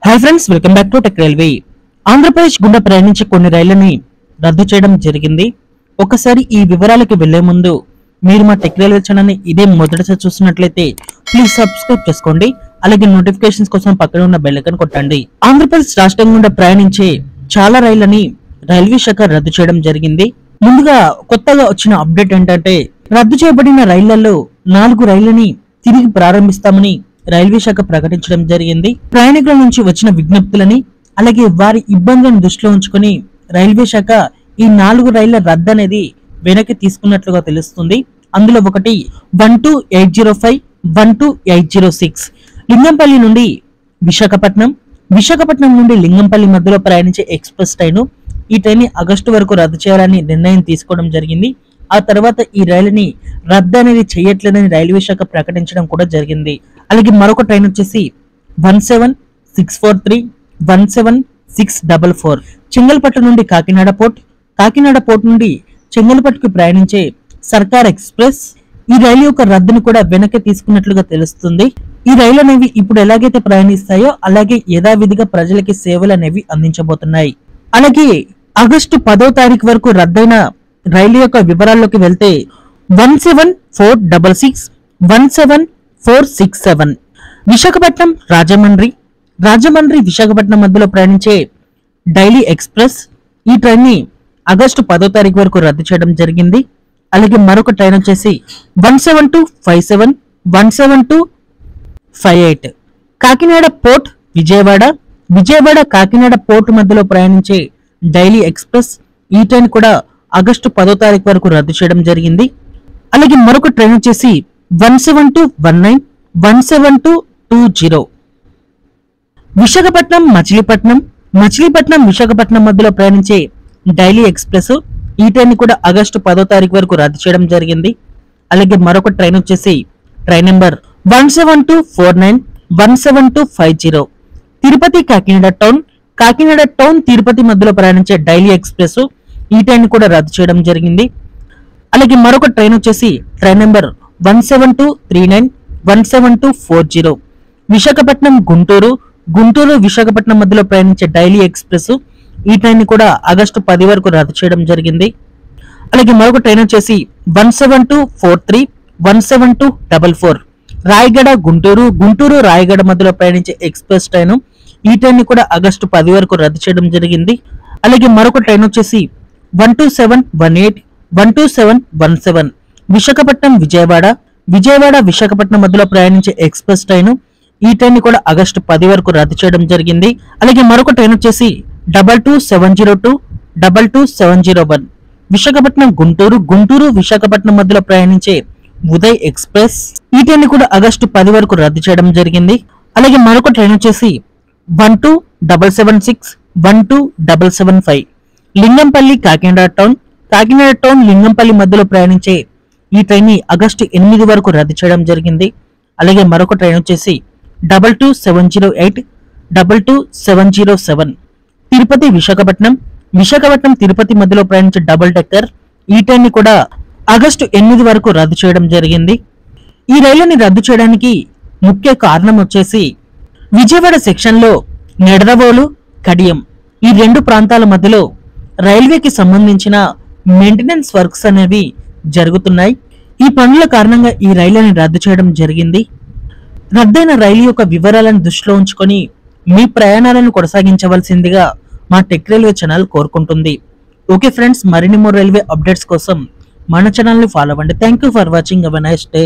Hi friends, welcome back to tech railway. Andhra Pradesh గుండా ప్రయాణించే కొన్ని రైళ్లని రద్దు చేయడం జరిగింది. ఒకసారి ఈ వివరాలకు వెళ్లే ముందు మీరు మా టెక్ రైల్వే ఛానల్ ని ఇదే మొదటిసారి చూస్తున్నట్లయితే ప్లీజ్ సబ్స్క్రైబ్ చేసుకోండి. అలాగే నోటిఫికేషన్స్ కోసం పక్కన ఉన్న బెల్ ఐకాన్ కొట్టండి. ఆంధ్రప్రదేశ్ రాష్ట్రం గుండా ప్రయాణించే చాలా రైళ్లని రైల్వే శాఖ రద్దు చేయడం జరిగింది. ముందుగా కొత్తగా వచ్చిన అప్డేట్ ఏంటంటే రద్దు చేయబడిన రైళ్లలో 4 రైళ్లని తిరిగి ప్రారంభిస్తామని రైల్వే శాఖ ప్రకటించడం జరిగింది. ప్రయాణికుల నుంచి వచ్చిన విజ్ఞప్తులని అలాగే వారి ఇబ్బందులను దృష్టిలో ఉంచుకొని రైల్వే శాఖ ఈ 4 రైళ్ల రద్దు అనేది వెనక్కి తీసుకున్నట్లుగా తెలుస్తుంది. అందులో ఒకటి 12805, 12806 లింగంపల్లి నుండి విశాఖపట్నం, విశాఖపట్నం నుండి లింగంపల్లి మధ్యలో ప్రయాణించే ఎక్స్ప్రెస్ ట్రైన్. ఈ ట్రైన్ ని ఆగస్టు వరకు రద్దు చేయాలని నిర్ణయం తీసుకోవడం జరిగింది. ఆ తర్వాత ఈ రైలుని రద్దు అనేది చేయట్లేదని రైల్వే శాఖ ప్రకటించడం కూడా జరిగింది. అలాగే మరొక ట్రైన్ వచ్చేసి 17643, 17644 చెంగల్పట్టు నుండి కాకినాడ పోర్ట్, కాకినాడ పోర్ట్ నుండి చెంగల్పట్టుకు ప్రయాణించే సర్కార్ ఎక్స్ప్రెస్. ఈ రైలు యొక్క రద్దును కూడా వెనక్కి తీసుకున్నట్లుగా తెలుస్తుంది. ఈ రైలు అనేవి ఇప్పుడు ఎలాగైతే ప్రయాణిస్తాయో అలాగే యథావిధిగా ప్రజలకి సేవలు అనేవి అందించబోతున్నాయి. అలాగే ఆగస్టు 10వ తారీఖు వరకు రద్దయిన రైలు యొక్క వివరాల్లోకి వెళ్తే 17466, 17467 విశాఖపట్నం రాజమండ్రి, రాజమండ్రి విశాఖపట్నం మధ్యలో ప్రయాణించే డైలీ ఎక్స్ప్రెస్. ఈ ట్రైన్ ని ఆగస్టు 10వ తారీఖు వరకు రద్దు చేయడం జరిగింది. అలాగే మరొక ట్రైన్ వచ్చేసి 17257, 17258 కాకినాడ పోర్ట్ విజయవాడ, విజయవాడ కాకినాడ పోర్ట్ మధ్యలో ప్రయాణించే డైలీ ఎక్స్ప్రెస్. ఈ ట్రైన్ కూడా ఆగస్టు 10వ తారీఖు వరకు రద్దు చేయడం జరిగింది. అలాగే మరొక ట్రైన్ వచ్చేసి 17219, 17220 విశాఖపట్నం మచిలీపట్నం, మచిలీపట్నం విశాఖపట్నం మధ్యలో ప్రయాణించే డైలీ ఎక్స్ప్రెస్. ఈ ట్రైన్ కూడా ఆగస్టు 10వ తారీఖు వరకు రద్దు చేయడం జరిగింది. అలాగే మరొక ట్రైన్ వచ్చేసి train number 17249, 17250 Tirupati Kakinada town, Kakinada town Tirupati మధ్యలో ప్రయాణించే డైలీ ఎక్స్ప్రెస్. ఈ ట్రైన్ కూడా రద్దు చేయడం జరిగింది. అలాగే మరొక ట్రైన్ వచ్చేసి ట్రైన్ నెంబర్ 17239, 17240 విశాఖపట్నం గుంటూరు, గుంటూరు విశాఖపట్నం మధ్యలో ప్రయాణించే డైలీ ఎక్స్ప్రెస్. ఈ ట్రైన్ కూడా ఆగస్టు 10 వరకు రద్దు చేయడం జరిగింది. అలాగే మరొక ట్రైన్ వచ్చేసి 17243, 17244 రాయగడ గుంటూరు, గుంటూరు రాయగడ మధ్యలో ప్రయాణించే ఎక్స్ప్రెస్ ట్రైన్. ఈ ట్రైన్ కూడా ఆగస్టు 10 వరకు రద్దు చేయడం జరిగింది. అలాగే మరొక ట్రైన్ వచ్చేసి 12718, 12717 విశాఖపట్నం విజయవాడ, విజయవాడ విశాఖపట్నం మధ్యలో ప్రయాణించే ఎక్స్ప్రెస్ ట్రైన్. ఈ ట్రైన్ కూడా ఆగస్టు 10 వరకు రద్దు చేయడం జరిగింది. అలాగే మరొక ట్రైన్ వచ్చేసి 22702, 22701 విశాఖపట్నం గుంటూరు, గుంటూరు విశాఖపట్నం మధ్యలో ప్రయాణించే ఉదయ్ ఎక్స్ప్రెస్. ఈ ట్రైన్ కూడా ఆగస్టు 10 వరకు రద్దు చేయడం జరిగింది. అలాగే మరొక ట్రైన్ వచ్చేసి 12776, 12775 లింగంపల్లి కాకినాడ టౌన్, కాకినాడ టౌన్ లింగంపల్లి మధ్యలో ప్రయాణించే ఈ ట్రైన్ ని ఆగస్టు 8 వరకు రద్దు చేయడం జరిగింది. అలాగే మరొక ట్రైన్ వచ్చేసి 22708, 22707 తిరుపతి విశాఖపట్నం, విశాఖపట్నం తిరుపతి మధ్యలో ప్రయాణించే డబుల్ డెక్కర్. ఈ ట్రైన్ ని కూడా ఆగస్టు 8 వరకు రద్దు చేయడం జరిగింది. ఈ రైలుని రద్దు చేయడానికి ముఖ్య కారణం వచ్చేసి విజయవాడ సెక్షన్ లో నెడదవోలు, కడియం ఈ 2 ప్రాంతాల మధ్యలో రైల్వేకి సంబంధించిన మెయింటెనెన్స్ వర్క్స్ అనేవి జరుగుతున్నాయి. ఈ పనుల కారణంగా ఈ రైలుని రద్దు చేయడం జరిగింది. రద్దయిన రైలు యొక్క వివరాలను దృష్టిలో ఉంచుకొని మీ ప్రయాణాలను కొనసాగించవలసిందిగా మా టెక్ రైల్వే ఛానల్ కోరుకుంటుంది. ఓకే ఫ్రెండ్స్, మరిన్ని మోర్ రైల్వే అప్డేట్స్ కోసం మన ఛానల్ ని ఫాలో అవ్వండి. Thank you for watching. Have a nice day.